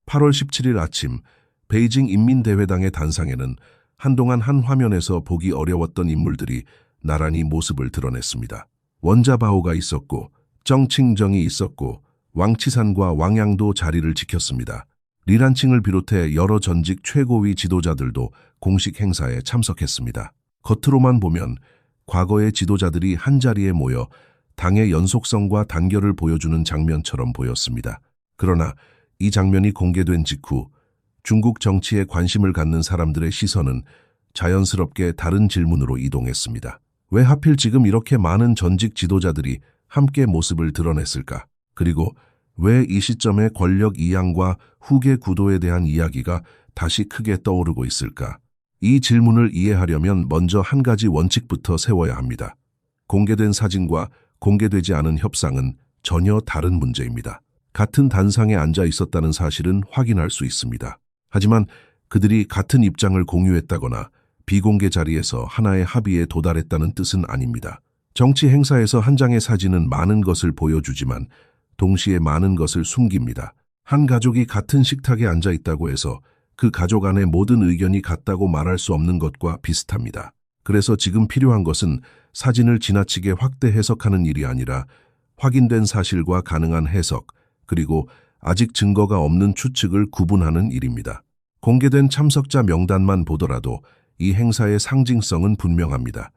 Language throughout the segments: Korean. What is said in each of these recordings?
8월 17일 아침 베이징 인민대회당의 단상에는 한동안 한 화면에서 보기 어려웠던 인물들이 나란히 모습을 드러냈습니다. 원자바오가 있었고 정칭정이 있었고 왕치산과 왕양도 자리를 지켰습니다. 리란칭을 비롯해 여러 전직 최고위 지도자들도 공식 행사에 참석했습니다. 겉으로만 보면 과거의 지도자들이 한자리에 모여 당의 연속성과 단결을 보여주는 장면처럼 보였습니다. 그러나 이 장면이 공개된 직후 중국 정치에 관심을 갖는 사람들의 시선은 자연스럽게 다른 질문으로 이동했습니다. 왜 하필 지금 이렇게 많은 전직 지도자들이 함께 모습을 드러냈을까? 그리고 왜 이 시점에 권력 이양과 후계 구도에 대한 이야기가 다시 크게 떠오르고 있을까? 이 질문을 이해하려면 먼저 한 가지 원칙부터 세워야 합니다. 공개된 사진과 공개되지 않은 협상은 전혀 다른 문제입니다. 같은 단상에 앉아 있었다는 사실은 확인할 수 있습니다. 하지만 그들이 같은 입장을 공유했다거나 비공개 자리에서 하나의 합의에 도달했다는 뜻은 아닙니다. 정치 행사에서 한 장의 사진은 많은 것을 보여주지만 동시에 많은 것을 숨깁니다. 한 가족이 같은 식탁에 앉아 있다고 해서 그 가족 안의 모든 의견이 같다고 말할 수 없는 것과 비슷합니다. 그래서 지금 필요한 것은 사진을 지나치게 확대 해석하는 일이 아니라 확인된 사실과 가능한 해석, 그리고 아직 증거가 없는 추측을 구분하는 일입니다. 공개된 참석자 명단만 보더라도 이 행사의 상징성은 분명합니다.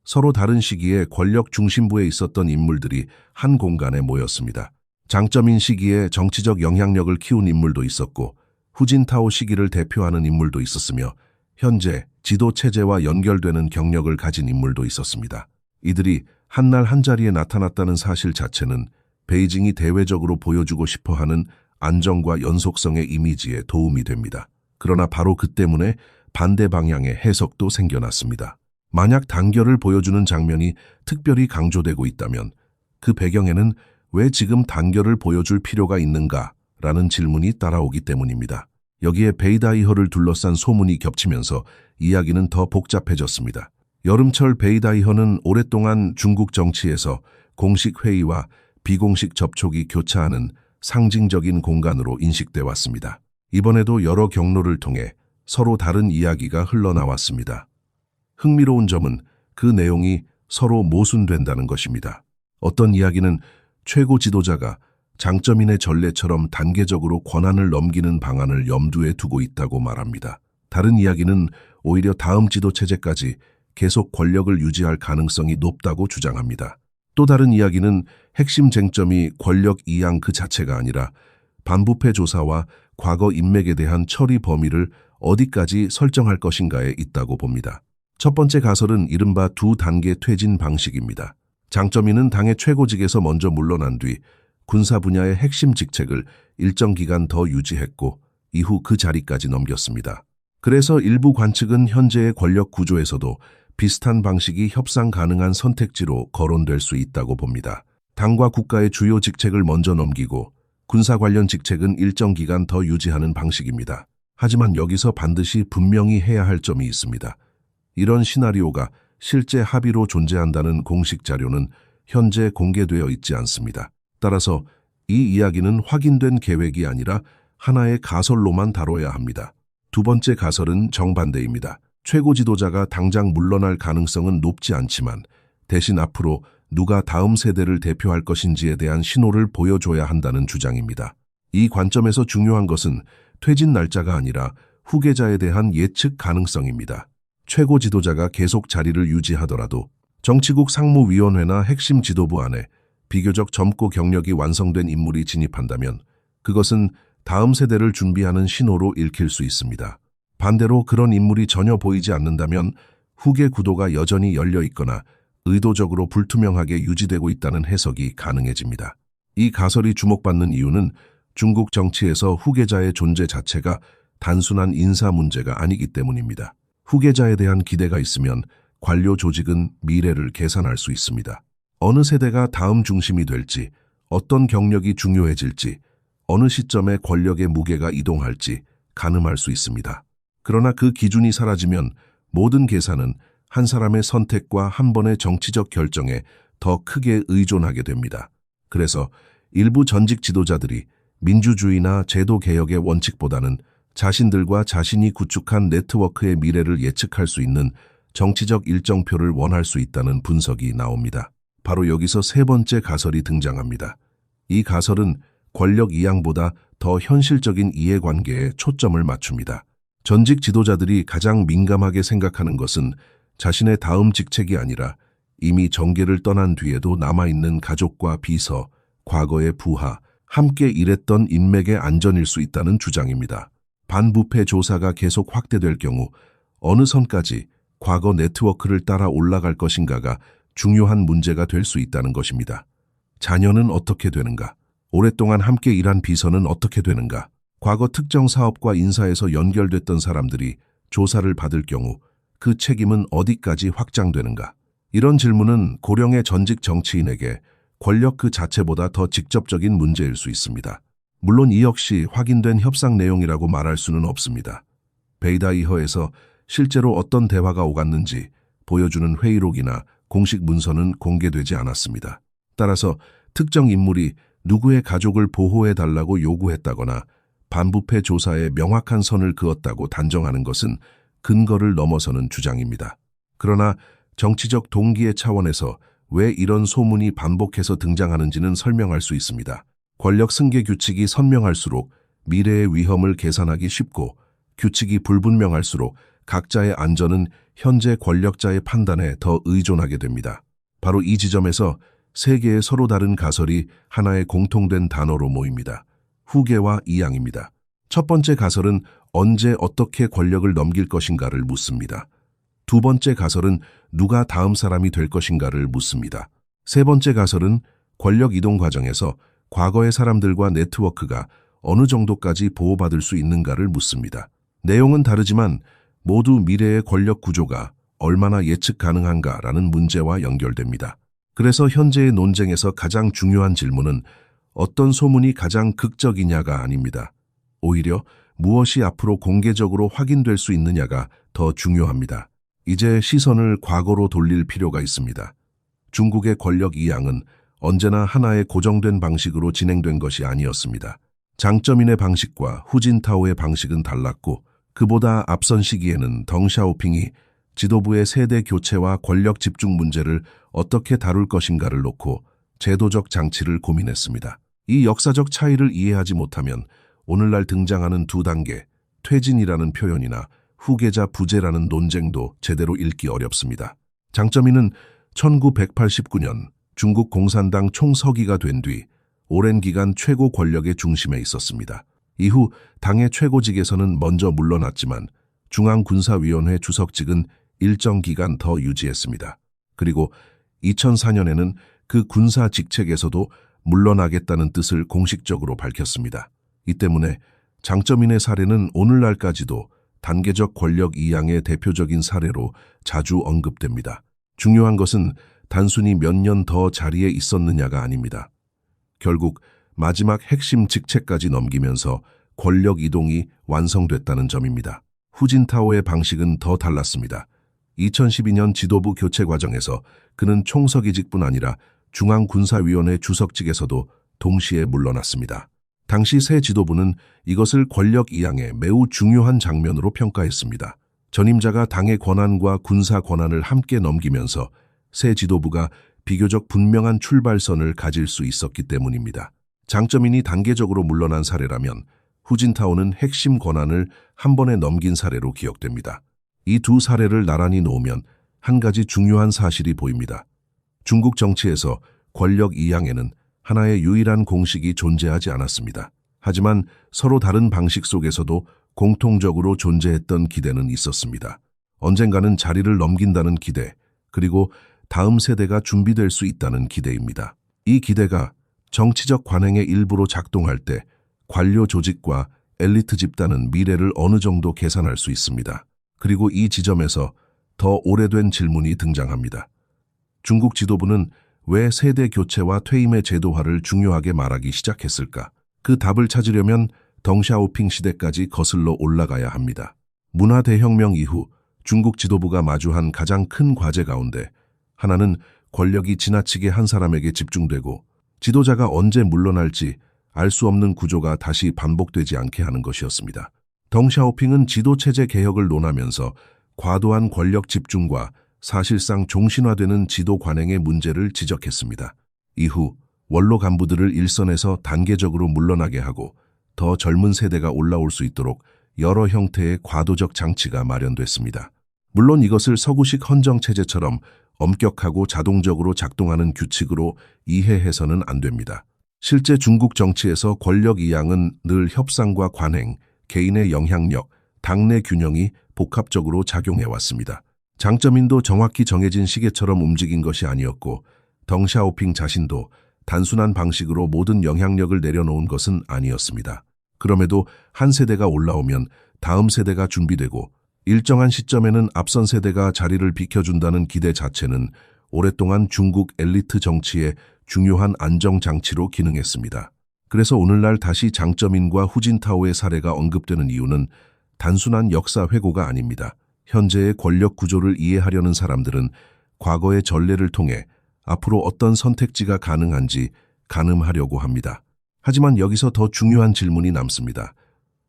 서로 다른 시기에 권력 중심부에 있었던 인물들이 한 공간에 모였습니다. 장점인 시기에 정치적 영향력을 키운 인물도 있었고 후진타오 시기를 대표하는 인물도 있었으며 현재 지도 체제와 연결되는 경력을 가진 인물도 있었습니다. 이들이 한날 한자리에 나타났다는 사실 자체는 베이징이 대외적으로 보여주고 싶어하는 안정과 연속성의 이미지에 도움이 됩니다. 그러나 바로 그 때문에 반대 방향의 해석도 생겨났습니다. 만약 단결을 보여주는 장면이 특별히 강조되고 있다면 그 배경에는 왜 지금 단결을 보여줄 필요가 있는가라는 질문이 따라오기 때문입니다. 여기에 베이다이허를 둘러싼 소문이 겹치면서 이야기는 더 복잡해졌습니다. 여름철 베이다이허는 오랫동안 중국 정치에서 공식 회의와 비공식 접촉이 교차하는 상징적인 공간으로 인식돼 왔습니다. 이번에도 여러 경로를 통해 서로 다른 이야기가 흘러나왔습니다. 흥미로운 점은 그 내용이 서로 모순된다는 것입니다. 어떤 이야기는 최고 지도자가 장점인의 전례처럼 단계적으로 권한을 넘기는 방안을 염두에 두고 있다고 말합니다. 다른 이야기는 오히려 다음 지도 체제까지 계속 권력을 유지할 가능성이 높다고 주장합니다. 또 다른 이야기는 핵심 쟁점이 권력 이양 그 자체가 아니라 반부패 조사와 과거 인맥에 대한 처리 범위를 어디까지 설정할 것인가에 있다고 봅니다. 첫 번째 가설은 이른바 두 단계 퇴진 방식입니다. 장점인은 당의 최고직에서 먼저 물러난 뒤 군사 분야의 핵심 직책을 일정 기간 더 유지했고 이후 그 자리까지 넘겼습니다. 그래서 일부 관측은 현재의 권력 구조에서도 비슷한 방식이 협상 가능한 선택지로 거론될 수 있다고 봅니다. 당과 국가의 주요 직책을 먼저 넘기고 군사 관련 직책은 일정 기간 더 유지하는 방식입니다. 하지만 여기서 반드시 분명히 해야 할 점이 있습니다. 이런 시나리오가 실제 합의로 존재한다는 공식 자료는 현재 공개되어 있지 않습니다. 따라서 이 이야기는 확인된 계획이 아니라 하나의 가설로만 다뤄야 합니다. 두 번째 가설은 정반대입니다. 최고 지도자가 당장 물러날 가능성은 높지 않지만 대신 앞으로 누가 다음 세대를 대표할 것인지에 대한 신호를 보여줘야 한다는 주장입니다. 이 관점에서 중요한 것은 퇴진 날짜가 아니라 후계자에 대한 예측 가능성입니다. 최고 지도자가 계속 자리를 유지하더라도 정치국 상무위원회나 핵심 지도부 안에 비교적 젊고 경력이 완성된 인물이 진입한다면 그것은 다음 세대를 준비하는 신호로 읽힐 수 있습니다. 반대로 그런 인물이 전혀 보이지 않는다면 후계 구도가 여전히 열려 있거나 의도적으로 불투명하게 유지되고 있다는 해석이 가능해집니다. 이 가설이 주목받는 이유는 중국 정치에서 후계자의 존재 자체가 단순한 인사 문제가 아니기 때문입니다. 후계자에 대한 기대가 있으면 관료 조직은 미래를 계산할 수 있습니다. 어느 세대가 다음 중심이 될지, 어떤 경력이 중요해질지, 어느 시점에 권력의 무게가 이동할지 가늠할 수 있습니다. 그러나 그 기준이 사라지면 모든 계산은 한 사람의 선택과 한 번의 정치적 결정에 더 크게 의존하게 됩니다. 그래서 일부 전직 지도자들이 민주주의나 제도 개혁의 원칙보다는 자신들과 자신이 구축한 네트워크의 미래를 예측할 수 있는 정치적 일정표를 원할 수 있다는 분석이 나옵니다. 바로 여기서 세 번째 가설이 등장합니다. 이 가설은 권력 이양보다 더 현실적인 이해관계에 초점을 맞춥니다. 전직 지도자들이 가장 민감하게 생각하는 것은 자신의 다음 직책이 아니라 이미 정계를 떠난 뒤에도 남아있는 가족과 비서, 과거의 부하, 함께 일했던 인맥의 안전일 수 있다는 주장입니다. 반부패 조사가 계속 확대될 경우 어느 선까지 과거 네트워크를 따라 올라갈 것인가가 중요한 문제가 될 수 있다는 것입니다. 자녀는 어떻게 되는가? 오랫동안 함께 일한 비서는 어떻게 되는가? 과거 특정 사업과 인사에서 연결됐던 사람들이 조사를 받을 경우 그 책임은 어디까지 확장되는가? 이런 질문은 고령의 전직 정치인에게 권력 그 자체보다 더 직접적인 문제일 수 있습니다. 물론 이 역시 확인된 협상 내용이라고 말할 수는 없습니다. 베이다 이허에서 실제로 어떤 대화가 오갔는지 보여주는 회의록이나 공식 문서는 공개되지 않았습니다. 따라서 특정 인물이 누구의 가족을 보호해달라고 요구했다거나 반부패 조사에 명확한 선을 그었다고 단정하는 것은 근거를 넘어서는 주장입니다. 그러나 정치적 동기의 차원에서 왜 이런 소문이 반복해서 등장하는지는 설명할 수 있습니다. 권력 승계 규칙이 선명할수록 미래의 위험을 계산하기 쉽고 규칙이 불분명할수록 각자의 안전은 현재 권력자의 판단에 더 의존하게 됩니다. 바로 이 지점에서 세 개의 서로 다른 가설이 하나의 공통된 단어로 모입니다. 후계와 이양입니다. 첫 번째 가설은 언제 어떻게 권력을 넘길 것인가를 묻습니다. 두 번째 가설은 누가 다음 사람이 될 것인가를 묻습니다. 세 번째 가설은 권력 이동 과정에서 과거의 사람들과 네트워크가 어느 정도까지 보호받을 수 있는가를 묻습니다. 내용은 다르지만 모두 미래의 권력 구조가 얼마나 예측 가능한가라는 문제와 연결됩니다. 그래서 현재의 논쟁에서 가장 중요한 질문은 어떤 소문이 가장 극적이냐가 아닙니다. 오히려 무엇이 앞으로 공개적으로 확인될 수 있느냐가 더 중요합니다. 이제 시선을 과거로 돌릴 필요가 있습니다. 중국의 권력 이양은 언제나 하나의 고정된 방식으로 진행된 것이 아니었습니다. 장쩌민의 방식과 후진타오의 방식은 달랐고 그보다 앞선 시기에는 덩샤오핑이 지도부의 세대 교체와 권력 집중 문제를 어떻게 다룰 것인가를 놓고 제도적 장치를 고민했습니다. 이 역사적 차이를 이해하지 못하면 오늘날 등장하는 두 단계, 퇴진이라는 표현이나 후계자 부재라는 논쟁도 제대로 읽기 어렵습니다. 장쩌민은 1989년 중국 공산당 총서기가 된 뒤 오랜 기간 최고 권력의 중심에 있었습니다. 이후 당의 최고직에서는 먼저 물러났지만 중앙군사위원회 주석직은 일정 기간 더 유지했습니다. 그리고 2004년에는 그 군사 직책에서도 물러나겠다는 뜻을 공식적으로 밝혔습니다. 이 때문에 장쩌민의 사례는 오늘날까지도 단계적 권력 이양의 대표적인 사례로 자주 언급됩니다. 중요한 것은 단순히 몇 년 더 자리에 있었느냐가 아닙니다. 결국 마지막 핵심 직책까지 넘기면서 권력 이동이 완성됐다는 점입니다. 후진타오의 방식은 더 달랐습니다. 2012년 지도부 교체 과정에서 그는 총서기직뿐 아니라 중앙군사위원회 주석직에서도 동시에 물러났습니다. 당시 새 지도부는 이것을 권력 이양의 매우 중요한 장면으로 평가했습니다. 전임자가 당의 권한과 군사 권한을 함께 넘기면서 새 지도부가 비교적 분명한 출발선을 가질 수 있었기 때문입니다. 장쩌민이 단계적으로 물러난 사례라면 후진타오는 핵심 권한을 한 번에 넘긴 사례로 기억됩니다. 이 두 사례를 나란히 놓으면 한 가지 중요한 사실이 보입니다. 중국 정치에서 권력 이양에는 하나의 유일한 공식이 존재하지 않았습니다. 하지만 서로 다른 방식 속에서도 공통적으로 존재했던 기대는 있었습니다. 언젠가는 자리를 넘긴다는 기대, 그리고 다음 세대가 준비될 수 있다는 기대입니다. 이 기대가 정치적 관행의 일부로 작동할 때 관료 조직과 엘리트 집단은 미래를 어느 정도 계산할 수 있습니다. 그리고 이 지점에서 더 오래된 질문이 등장합니다. 중국 지도부는 왜 세대 교체와 퇴임의 제도화를 중요하게 말하기 시작했을까? 그 답을 찾으려면 덩샤오핑 시대까지 거슬러 올라가야 합니다. 문화 대혁명 이후 중국 지도부가 마주한 가장 큰 과제 가운데 하나는 권력이 지나치게 한 사람에게 집중되고 지도자가 언제 물러날지 알 수 없는 구조가 다시 반복되지 않게 하는 것이었습니다. 덩샤오핑은 지도체제 개혁을 논하면서 과도한 권력 집중과 사실상 종신화되는 지도 관행의 문제를 지적했습니다. 이후 원로 간부들을 일선에서 단계적으로 물러나게 하고 더 젊은 세대가 올라올 수 있도록 여러 형태의 과도적 장치가 마련됐습니다. 물론 이것을 서구식 헌정체제처럼 엄격하고 자동적으로 작동하는 규칙으로 이해해서는 안 됩니다. 실제 중국 정치에서 권력 이양은 늘 협상과 관행, 개인의 영향력, 당내 균형이 복합적으로 작용해왔습니다. 장쩌민도 정확히 정해진 시계처럼 움직인 것이 아니었고 덩샤오핑 자신도 단순한 방식으로 모든 영향력을 내려놓은 것은 아니었습니다. 그럼에도 한 세대가 올라오면 다음 세대가 준비되고 일정한 시점에는 앞선 세대가 자리를 비켜준다는 기대 자체는 오랫동안 중국 엘리트 정치의 중요한 안정장치로 기능했습니다. 그래서 오늘날 다시 장쩌민과 후진타오의 사례가 언급되는 이유는 단순한 역사 회고가 아닙니다. 현재의 권력 구조를 이해하려는 사람들은 과거의 전례를 통해 앞으로 어떤 선택지가 가능한지 가늠하려고 합니다. 하지만 여기서 더 중요한 질문이 남습니다.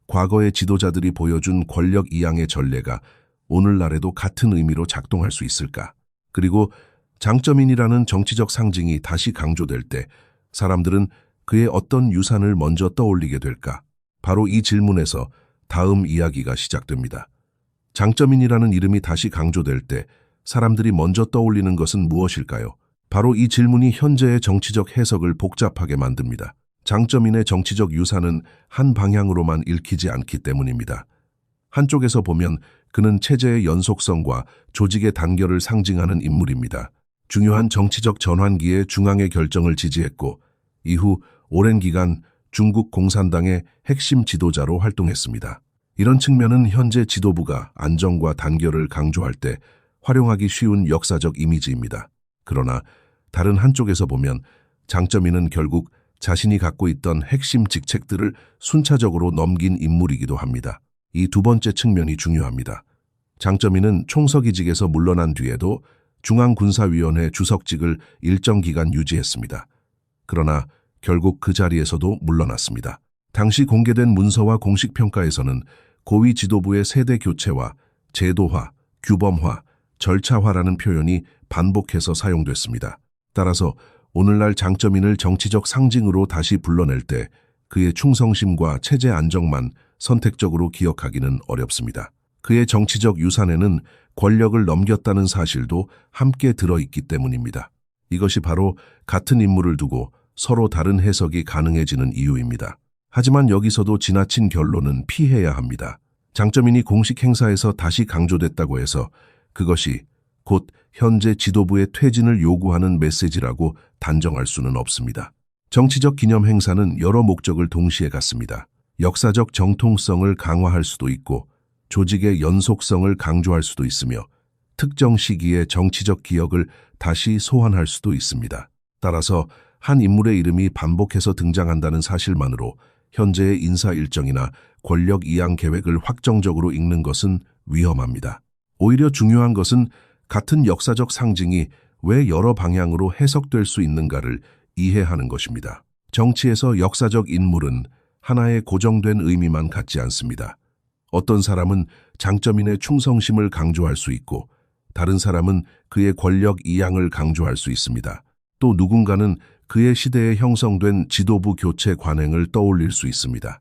과거의 지도자들이 보여준 권력 이양의 전례가 오늘날에도 같은 의미로 작동할 수 있을까? 그리고 장쩌민이라는 정치적 상징이 다시 강조될 때 사람들은 그의 어떤 유산을 먼저 떠올리게 될까? 바로 이 질문에서 다음 이야기가 시작됩니다. 장쩌민이라는 이름이 다시 강조될 때 사람들이 먼저 떠올리는 것은 무엇일까요? 바로 이 질문이 현재의 정치적 해석을 복잡하게 만듭니다. 장쩌민의 정치적 유산은 한 방향으로만 읽히지 않기 때문입니다. 한쪽에서 보면 그는 체제의 연속성과 조직의 단결을 상징하는 인물입니다. 중요한 정치적 전환기에 중앙의 결정을 지지했고 이후 오랜 기간 중국 공산당의 핵심 지도자로 활동했습니다. 이런 측면은 현재 지도부가 안정과 단결을 강조할 때 활용하기 쉬운 역사적 이미지입니다. 그러나 다른 한쪽에서 보면 장쩌민은 결국 자신이 갖고 있던 핵심 직책들을 순차적으로 넘긴 인물이기도 합니다. 이 두 번째 측면이 중요합니다. 장쩌민은 총서기직에서 물러난 뒤에도 중앙군사위원회 주석직을 일정 기간 유지했습니다. 그러나 결국 그 자리에서도 물러났습니다. 당시 공개된 문서와 공식 평가에서는 고위 지도부의 세대 교체와 제도화, 규범화, 절차화라는 표현이 반복해서 사용됐습니다. 따라서 오늘날 장쩌민을 정치적 상징으로 다시 불러낼 때 그의 충성심과 체제 안정만 선택적으로 기억하기는 어렵습니다. 그의 정치적 유산에는 권력을 넘겼다는 사실도 함께 들어있기 때문입니다. 이것이 바로 같은 인물을 두고 서로 다른 해석이 가능해지는 이유입니다. 하지만 여기서도 지나친 결론은 피해야 합니다. 장쩌민이 공식 행사에서 다시 강조됐다고 해서 그것이 곧 현재 지도부의 퇴진을 요구하는 메시지라고 단정할 수는 없습니다. 정치적 기념 행사는 여러 목적을 동시에 갖습니다. 역사적 정통성을 강화할 수도 있고 조직의 연속성을 강조할 수도 있으며 특정 시기의 정치적 기억을 다시 소환할 수도 있습니다. 따라서 한 인물의 이름이 반복해서 등장한다는 사실만으로 현재의 인사 일정이나 권력 이양 계획을 확정적으로 읽는 것은 위험합니다. 오히려 중요한 것은 같은 역사적 상징이 왜 여러 방향으로 해석될 수 있는가를 이해하는 것입니다. 정치에서 역사적 인물은 하나의 고정된 의미만 갖지 않습니다. 어떤 사람은 장쩌민의 충성심을 강조할 수 있고 다른 사람은 그의 권력 이양을 강조할 수 있습니다. 또 누군가는 그의 시대에 형성된 지도부 교체 관행을 떠올릴 수 있습니다.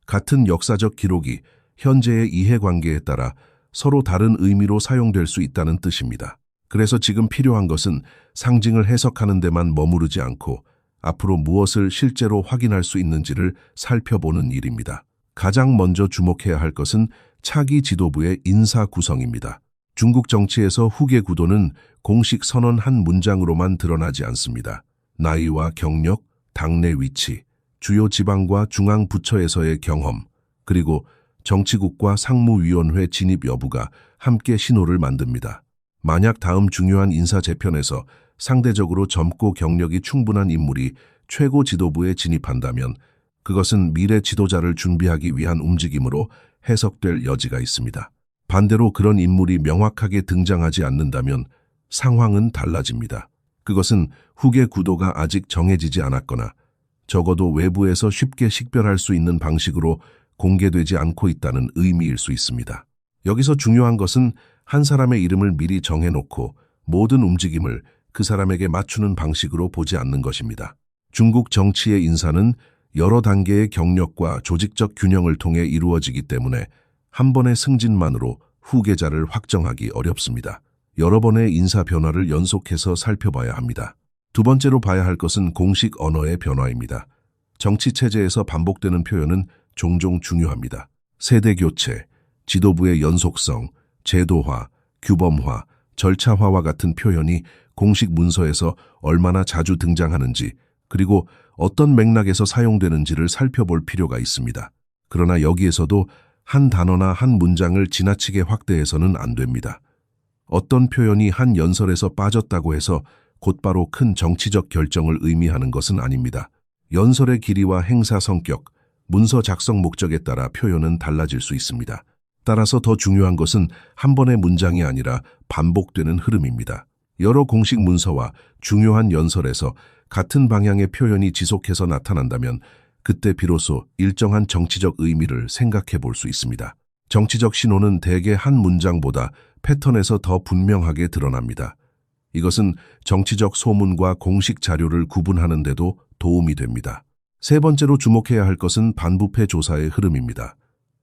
같은 역사적 기록이 현재의 이해관계에 따라 서로 다른 의미로 사용될 수 있다는 뜻입니다. 그래서 지금 필요한 것은 상징을 해석하는 데만 머무르지 않고 앞으로 무엇을 실제로 확인할 수 있는지를 살펴보는 일입니다. 가장 먼저 주목해야 할 것은 차기 지도부의 인사 구성입니다. 중국 정치에서 후계 구도는 공식 선언 한 문장으로만 드러나지 않습니다. 나이와 경력, 당내 위치, 주요 지방과 중앙 부처에서의 경험, 그리고 정치국과 상무위원회 진입 여부가 함께 신호를 만듭니다. 만약 다음 중요한 인사 재편에서 상대적으로 젊고 경력이 충분한 인물이 최고 지도부에 진입한다면 그것은 미래 지도자를 준비하기 위한 움직임으로 해석될 여지가 있습니다. 반대로 그런 인물이 명확하게 등장하지 않는다면 상황은 달라집니다. 그것은 후계 구도가 아직 정해지지 않았거나 적어도 외부에서 쉽게 식별할 수 있는 방식으로 공개되지 않고 있다는 의미일 수 있습니다. 여기서 중요한 것은 한 사람의 이름을 미리 정해놓고 모든 움직임을 그 사람에게 맞추는 방식으로 보지 않는 것입니다. 중국 정치의 인사는 여러 단계의 경력과 조직적 균형을 통해 이루어지기 때문에 한 번의 승진만으로 후계자를 확정하기 어렵습니다. 여러 번의 인사 변화를 연속해서 살펴봐야 합니다. 두 번째로 봐야 할 것은 공식 언어의 변화입니다. 정치 체제에서 반복되는 표현은 종종 중요합니다. 세대 교체, 지도부의 연속성, 제도화, 규범화, 절차화와 같은 표현이 공식 문서에서 얼마나 자주 등장하는지, 그리고 어떤 맥락에서 사용되는지를 살펴볼 필요가 있습니다. 그러나 여기에서도 한 단어나 한 문장을 지나치게 확대해서는 안 됩니다. 어떤 표현이 한 연설에서 빠졌다고 해서 곧바로 큰 정치적 결정을 의미하는 것은 아닙니다. 연설의 길이와 행사 성격, 문서 작성 목적에 따라 표현은 달라질 수 있습니다. 따라서 더 중요한 것은 한 번의 문장이 아니라 반복되는 흐름입니다. 여러 공식 문서와 중요한 연설에서 같은 방향의 표현이 지속해서 나타난다면 그때 비로소 일정한 정치적 의미를 생각해 볼 수 있습니다. 정치적 신호는 대개 한 문장보다 패턴에서 더 분명하게 드러납니다. 이것은 정치적 소문과 공식 자료를 구분하는 데도 도움이 됩니다. 세 번째로 주목해야 할 것은 반부패 조사의 흐름입니다.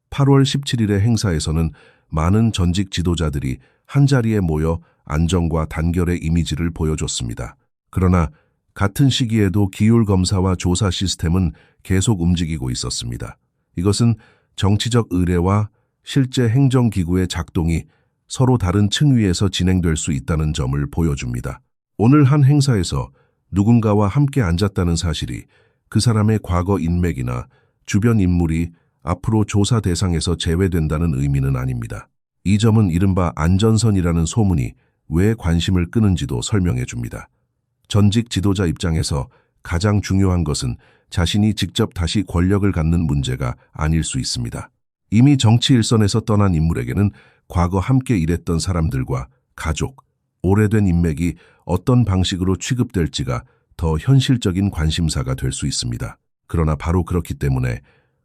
8월 17일의 행사에서는 많은 전직 지도자들이 한자리에 모여 안정과 단결의 이미지를 보여줬습니다. 그러나 같은 시기에도 기율 검사와 조사 시스템은 계속 움직이고 있었습니다. 이것은 정치적 의뢰와 실제 행정기구의 작동이 서로 다른 층위에서 진행될 수 있다는 점을 보여줍니다. 오늘 한 행사에서 누군가와 함께 앉았다는 사실이 그 사람의 과거 인맥이나 주변 인물이 앞으로 조사 대상에서 제외된다는 의미는 아닙니다. 이 점은 이른바 안전선이라는 소문이 왜 관심을 끄는지도 설명해 줍니다. 전직 지도자 입장에서 가장 중요한 것은 자신이 직접 다시 권력을 갖는 문제가 아닐 수 있습니다. 이미 정치 일선에서 떠난 인물에게는 과거 함께 일했던 사람들과 가족, 오래된 인맥이 어떤 방식으로 취급될지가 더 현실적인 관심사가 될 수 있습니다. 그러나 바로 그렇기 때문에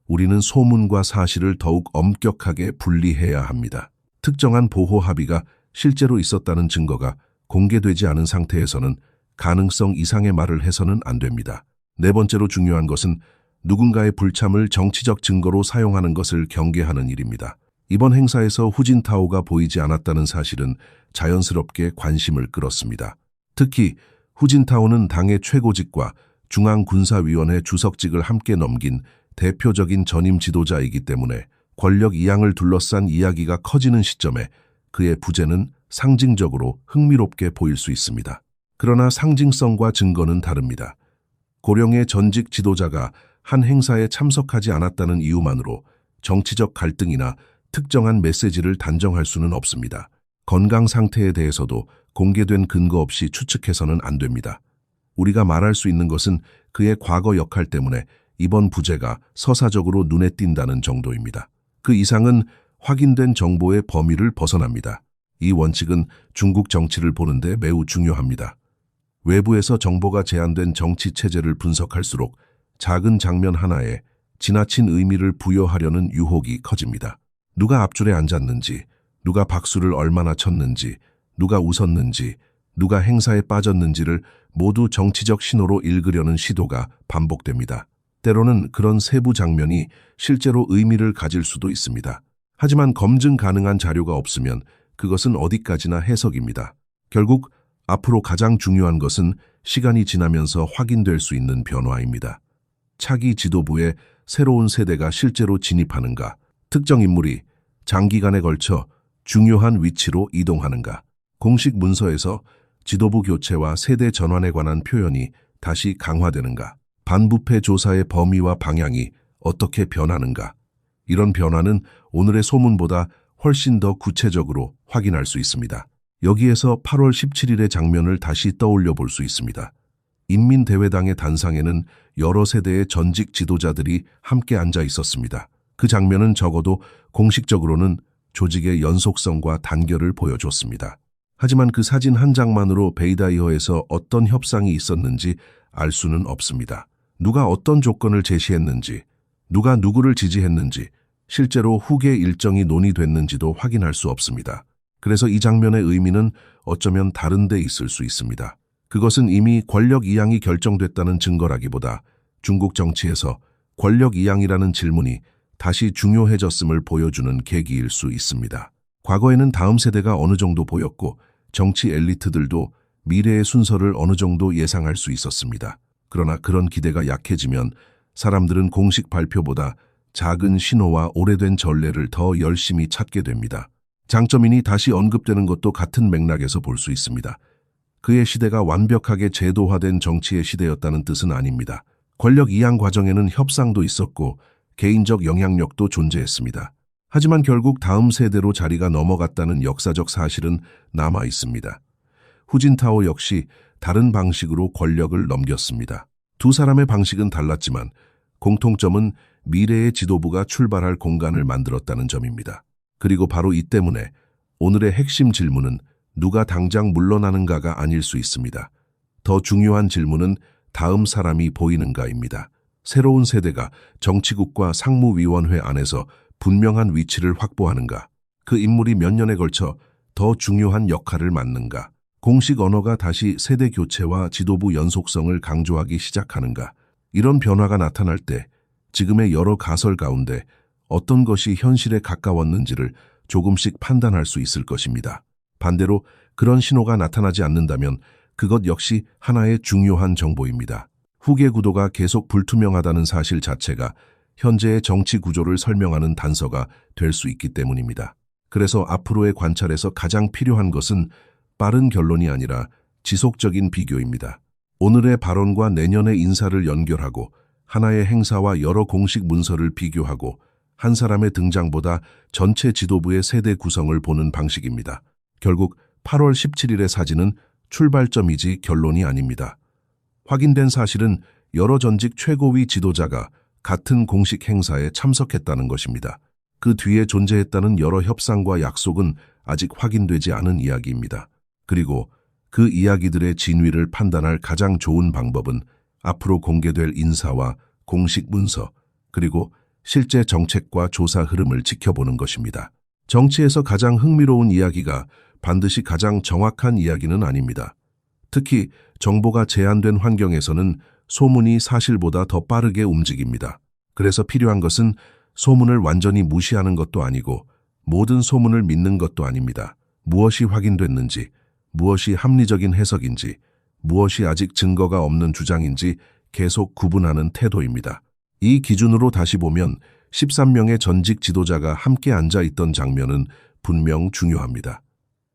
우리는 소문과 사실을 더욱 엄격하게 분리해야 합니다. 특정한 보호 합의가 실제로 있었다는 증거가 공개되지 않은 상태에서는 가능성 이상의 말을 해서는 안 됩니다. 네 번째로 중요한 것은 누군가의 불참을 정치적 증거로 사용하는 것을 경계하는 일입니다. 이번 행사에서 후진타오가 보이지 않았다는 사실은 자연스럽게 관심을 끌었습니다. 특히 후진타오는 당의 최고직과 중앙군사위원회 주석직을 함께 넘긴 대표적인 전임 지도자이기 때문에 권력 이양을 둘러싼 이야기가 커지는 시점에 그의 부재는 상징적으로 흥미롭게 보일 수 있습니다. 그러나 상징성과 증거는 다릅니다. 고령의 전직 지도자가 한 행사에 참석하지 않았다는 이유만으로 정치적 갈등이나 특정한 메시지를 단정할 수는 없습니다. 건강 상태에 대해서도 공개된 근거 없이 추측해서는 안 됩니다. 우리가 말할 수 있는 것은 그의 과거 역할 때문에 이번 부재가 서사적으로 눈에 띈다는 정도입니다. 그 이상은 확인된 정보의 범위를 벗어납니다. 이 원칙은 중국 정치를 보는데 매우 중요합니다. 외부에서 정보가 제한된 정치 체제를 분석할수록 작은 장면 하나에 지나친 의미를 부여하려는 유혹이 커집니다. 누가 앞줄에 앉았는지, 누가 박수를 얼마나 쳤는지, 누가 웃었는지, 누가 행사에 빠졌는지를 모두 정치적 신호로 읽으려는 시도가 반복됩니다. 때로는 그런 세부 장면이 실제로 의미를 가질 수도 있습니다. 하지만 검증 가능한 자료가 없으면 그것은 어디까지나 해석입니다. 결국 앞으로 가장 중요한 것은 시간이 지나면서 확인될 수 있는 변화입니다. 차기 지도부에 새로운 세대가 실제로 진입하는가, 특정 인물이 장기간에 걸쳐 중요한 위치로 이동하는가, 공식 문서에서 지도부 교체와 세대 전환에 관한 표현이 다시 강화되는가, 반부패 조사의 범위와 방향이 어떻게 변하는가. 이런 변화는 오늘의 소문보다 훨씬 더 구체적으로 확인할 수 있습니다. 여기에서 8월 17일의 장면을 다시 떠올려 볼 수 있습니다. 인민대회당의 단상에는 여러 세대의 전직 지도자들이 함께 앉아 있었습니다. 그 장면은 적어도 공식적으로는 조직의 연속성과 단결을 보여줬습니다. 하지만 그 사진 한 장만으로 베이다이어에서 어떤 협상이 있었는지 알 수는 없습니다. 누가 어떤 조건을 제시했는지, 누가 누구를 지지했는지, 실제로 후계 일정이 논의됐는지도 확인할 수 없습니다. 그래서 이 장면의 의미는 어쩌면 다른 데 있을 수 있습니다. 그것은 이미 권력 이양이 결정됐다는 증거라기보다 중국 정치에서 권력 이양이라는 질문이 다시 중요해졌음을 보여주는 계기일 수 있습니다. 과거에는 다음 세대가 어느 정도 보였고 정치 엘리트들도 미래의 순서를 어느 정도 예상할 수 있었습니다. 그러나 그런 기대가 약해지면 사람들은 공식 발표보다 작은 신호와 오래된 전례를 더 열심히 찾게 됩니다. 장점인이 다시 언급되는 것도 같은 맥락에서 볼 수 있습니다. 그의 시대가 완벽하게 제도화된 정치의 시대였다는 뜻은 아닙니다. 권력 이양 과정에는 협상도 있었고 개인적 영향력도 존재했습니다. 하지만 결국 다음 세대로 자리가 넘어갔다는 역사적 사실은 남아 있습니다. 후진타오 역시 다른 방식으로 권력을 넘겼습니다. 두 사람의 방식은 달랐지만 공통점은 미래의 지도부가 출발할 공간을 만들었다는 점입니다. 그리고 바로 이 때문에 오늘의 핵심 질문은 누가 당장 물러나는가가 아닐 수 있습니다. 더 중요한 질문은 다음 사람이 보이는가입니다. 새로운 세대가 정치국과 상무위원회 안에서 분명한 위치를 확보하는가, 그 인물이 몇 년에 걸쳐 더 중요한 역할을 맡는가, 공식 언어가 다시 세대 교체와 지도부 연속성을 강조하기 시작하는가, 이런 변화가 나타날 때 지금의 여러 가설 가운데 어떤 것이 현실에 가까웠는지를 조금씩 판단할 수 있을 것입니다. 반대로 그런 신호가 나타나지 않는다면 그것 역시 하나의 중요한 정보입니다. 후계 구도가 계속 불투명하다는 사실 자체가 현재의 정치 구조를 설명하는 단서가 될 수 있기 때문입니다. 그래서 앞으로의 관찰에서 가장 필요한 것은 빠른 결론이 아니라 지속적인 비교입니다. 오늘의 발언과 내년의 인사를 연결하고 하나의 행사와 여러 공식 문서를 비교하고 한 사람의 등장보다 전체 지도부의 세대 구성을 보는 방식입니다. 결국 8월 17일의 사진은 출발점이지 결론이 아닙니다. 확인된 사실은 여러 전직 최고위 지도자가 같은 공식 행사에 참석했다는 것입니다. 그 뒤에 존재했다는 여러 협상과 약속은 아직 확인되지 않은 이야기입니다. 그리고 그 이야기들의 진위를 판단할 가장 좋은 방법은 앞으로 공개될 인사와 공식 문서, 그리고 실제 정책과 조사 흐름을 지켜보는 것입니다. 정치에서 가장 흥미로운 이야기가 반드시 가장 정확한 이야기는 아닙니다. 특히 정보가 제한된 환경에서는 소문이 사실보다 더 빠르게 움직입니다. 그래서 필요한 것은 소문을 완전히 무시하는 것도 아니고 모든 소문을 믿는 것도 아닙니다. 무엇이 확인됐는지, 무엇이 합리적인 해석인지, 무엇이 아직 증거가 없는 주장인지 계속 구분하는 태도입니다. 이 기준으로 다시 보면 13명의 전직 지도자가 함께 앉아 있던 장면은 분명 중요합니다.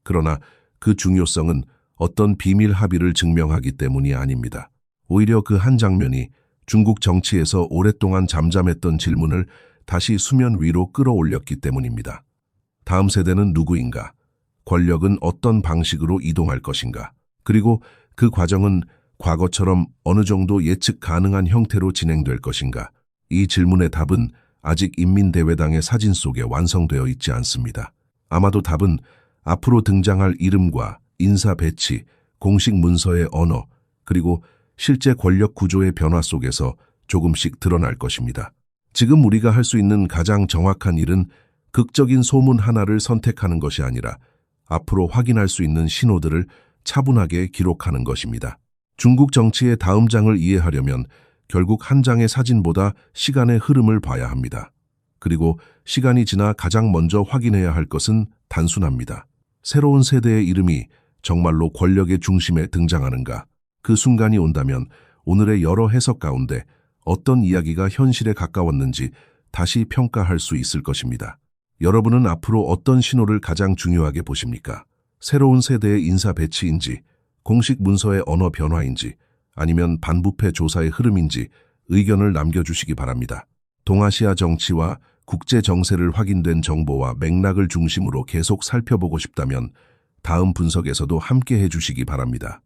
그러나 그 중요성은 어떤 비밀 합의를 증명하기 때문이 아닙니다. 오히려 그 한 장면이 중국 정치에서 오랫동안 잠잠했던 질문을 다시 수면 위로 끌어올렸기 때문입니다. 다음 세대는 누구인가? 권력은 어떤 방식으로 이동할 것인가? 그리고 그 과정은 과거처럼 어느 정도 예측 가능한 형태로 진행될 것인가? 이 질문의 답은 아직 인민대회당의 사진 속에 완성되어 있지 않습니다. 아마도 답은 앞으로 등장할 이름과 인사 배치, 공식 문서의 언어, 그리고 실제 권력 구조의 변화 속에서 조금씩 드러날 것입니다. 지금 우리가 할 수 있는 가장 정확한 일은 극적인 소문 하나를 선택하는 것이 아니라 앞으로 확인할 수 있는 신호들을 차분하게 기록하는 것입니다. 중국 정치의 다음 장을 이해하려면 결국 한 장의 사진보다 시간의 흐름을 봐야 합니다. 그리고 시간이 지나 가장 먼저 확인해야 할 것은 단순합니다. 새로운 세대의 이름이 정말로 권력의 중심에 등장하는가? 그 순간이 온다면 오늘의 여러 해석 가운데 어떤 이야기가 현실에 가까웠는지 다시 평가할 수 있을 것입니다. 여러분은 앞으로 어떤 신호를 가장 중요하게 보십니까? 새로운 세대의 인사 배치인지, 공식 문서의 언어 변화인지, 아니면 반부패 조사의 흐름인지 의견을 남겨주시기 바랍니다. 동아시아 정치와 국제 정세를 확인된 정보와 맥락을 중심으로 계속 살펴보고 싶다면 다음 분석에서도 함께 해주시기 바랍니다.